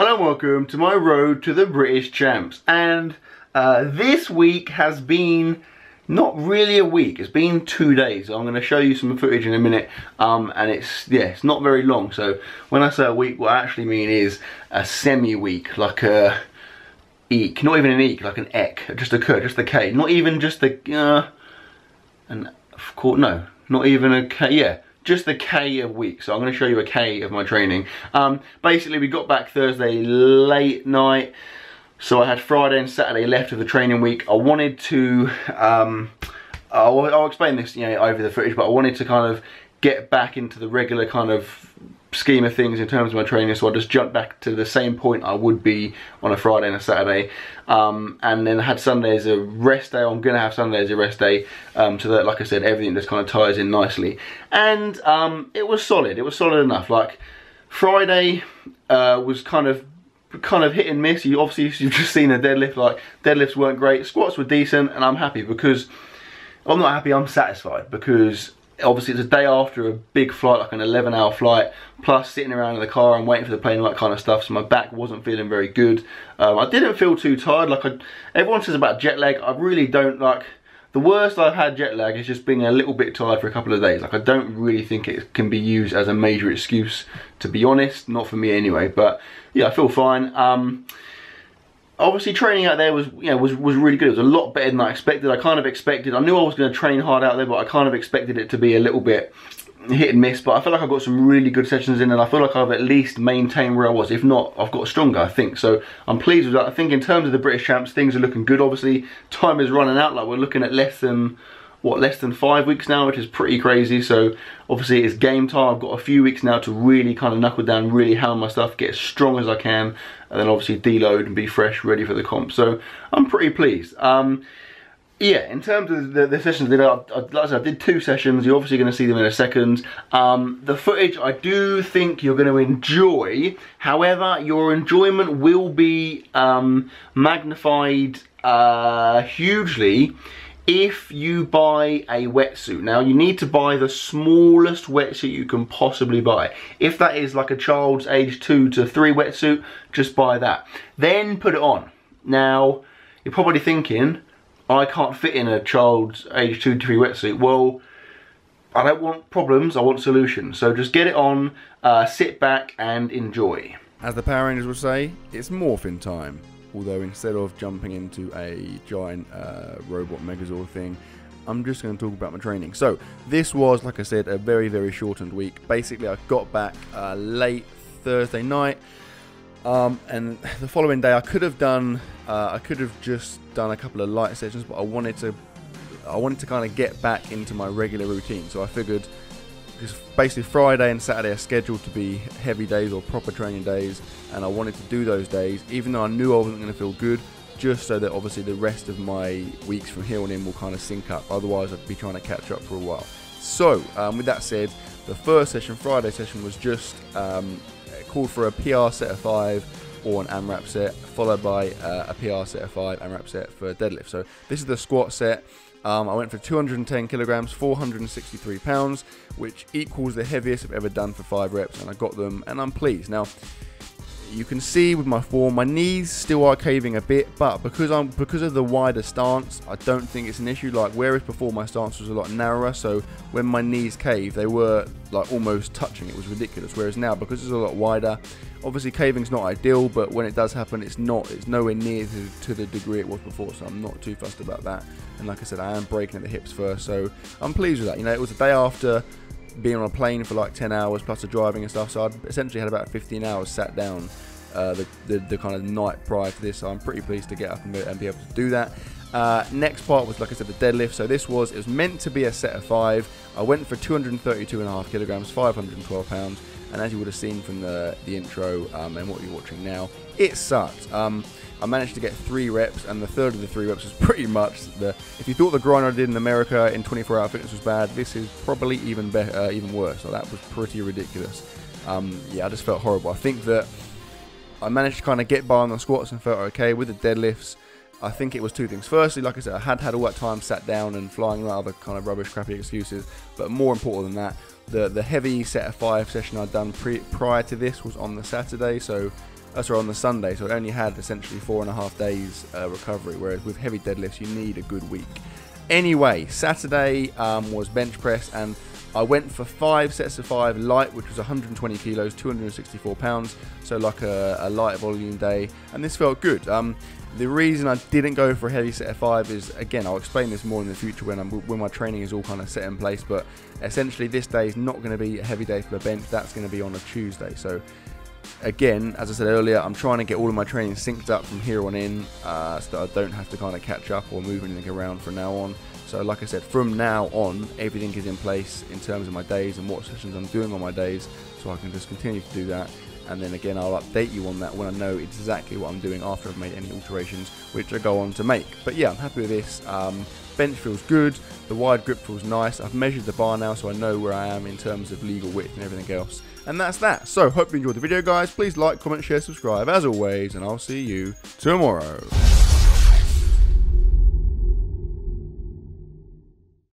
Hello and welcome to my road to the British Champs. And this week has been not really a week, it's been 2 days. I'm going to show you some footage in a minute, and it's not very long. So when I say a week, what I actually mean is a semi-week, like a eek, not even an eek, like an ek, just a k, just the k, not even just the no, not even a k, yeah. Just the K of week. So I'm going to show you a K of my training. Basically, we got back Thursday late night, so I had Friday and Saturday left of the training week. I wanted to, I'll explain this, over the footage, but I wanted to kind of get back into the regular kind of scheme of things in terms of my training, so I just jumped back to the same point I would be on a Friday and a Saturday, and then I had Sunday as a rest day. I'm gonna have Sunday as a rest day, so that, like I said, everything just kind of ties in nicely. And it was solid. It was solid enough. Like Friday was kind of hit and miss. You've just seen a deadlift. Like deadlifts weren't great, squats were decent, and I'm happy because I'm not happy. I'm satisfied because obviously it's a day after a big flight, like an 11-hour flight, plus sitting around in the car and waiting for the plane and that kind of stuff, so my back wasn't feeling very good. I didn't feel too tired. Like everyone says about jet lag, I really don't. Like the worst I've had jet lag is just being a little bit tired for a couple of days. Like I don't really think it can be used as a major excuse, to be honest, not for me anyway. But yeah, I feel fine. Obviously training out there was really good. It was a lot better than I expected. I knew I was going to train hard out there, but I kind of expected it to be a little bit hit and miss. But I feel like I got some really good sessions in, and I feel like I've at least maintained where I was. If not, I've got stronger, I think. So I'm pleased with that. I think in terms of the British Champs, things are looking good. Obviously, time is running out. Like we're looking at less than 5 weeks now, which is pretty crazy. So obviously it's game time. I've got a few weeks now to really kind of knuckle down, really hammer my stuff, get as strong as I can, and then obviously deload and be fresh, ready for the comp. So I'm pretty pleased. Yeah, in terms of the sessions, like I said, I did 2 sessions. You're obviously going to see them in a second. The footage I do think you're going to enjoy. However, your enjoyment will be magnified hugely if you buy a wetsuit. Now you need to buy the smallest wetsuit you can possibly buy. If that is like a child's age 2 to 3 wetsuit, just buy that. Then put it on. Now, you're probably thinking, I can't fit in a child's age 2 to 3 wetsuit. Well, I don't want problems, I want solutions. So just get it on, sit back and enjoy. As the Power Rangers would say, it's morphin' time. Although instead of jumping into a giant robot Megazord thing, I'm just going to talk about my training. So this was, like I said, a very, very shortened week. Basically, I got back late Thursday night, and the following day I could have just done a couple of light sessions, but I wanted to kind of get back into my regular routine. So I figured, because basically Friday and Saturday are scheduled to be heavy days or proper training days, and I wanted to do those days even though I knew I wasn't going to feel good, just so that obviously the rest of my weeks from here on in will kind of sync up. Otherwise I'd be trying to catch up for a while. So with that said, the first session, Friday session, was just called for a PR set of 5 or an AMRAP set, followed by a PR set of 5 AMRAP set for deadlift. So this is the squat set. I went for 210 kilograms, 463 pounds, which equals the heaviest I've ever done for 5 reps, and I got them, and I'm pleased. Now, you can see with my form, my knees still are caving a bit, but because of the wider stance, I don't think it's an issue. Like whereas before my stance was a lot narrower, so when my knees cave, they were like almost touching. It was ridiculous. Whereas now, because it's a lot wider, obviously caving's not ideal, but when it does happen, it's nowhere near to the degree it was before. So I'm not too fussed about that. And like I said, I am breaking at the hips first, so I'm pleased with that. It was a day after being on a plane for like 10 hours plus the driving and stuff, so I'd essentially had about 15 hours sat down the kind of night prior to this, so I'm pretty pleased to get up and be able to do that. Next part was, like I said, the deadlift. So it was meant to be a set of 5. I went for 232.5 kilograms, 512 pounds, and as you would have seen from the intro and what you're watching now, it sucked. I managed to get 3 reps, and the third of the 3 reps was pretty much if you thought the grind I did in America in 24-hour fitness was bad, this is probably even better, even worse. So that was pretty ridiculous. Yeah, I just felt horrible. I think that I managed to kind of get by on the squats and felt okay. With the deadlifts, I think it was 2 things. Firstly, like I said, I had all that time sat down and flying around other kind of rubbish, crappy excuses. But more important than that, the heavy set of 5 session I'd done prior to this was on the Saturday, so on the Sunday, so I only had essentially 4.5 days recovery, whereas with heavy deadlifts you need a good week. Anyway, Saturday was bench press, and I went for 5 sets of 5 light, which was 120 kilos, 264 pounds, so like a light volume day, and this felt good. The reason I didn't go for a heavy set of 5 is, again, I'll explain this more in the future when my training is all kind of set in place, but essentially this day is not going to be a heavy day for the bench. That's going to be on a Tuesday. So again, as I said earlier, I'm trying to get all of my training synced up from here on in, so that I don't have to kind of catch up or move anything around from now on. So like I said, from now on, everything is in place in terms of my days and what sessions I'm doing on my days, so I can just continue to do that. And then again, I'll update you on that when I know exactly what I'm doing after I've made any alterations, which I go on to make. But yeah, I'm happy with this. Bench feels good, the wide grip feels nice. I've measured the bar now, so I know where I am in terms of legal width and everything else. And that's that. So hope you enjoyed the video, guys. Please like, comment, share, subscribe as always, and I'll see you tomorrow.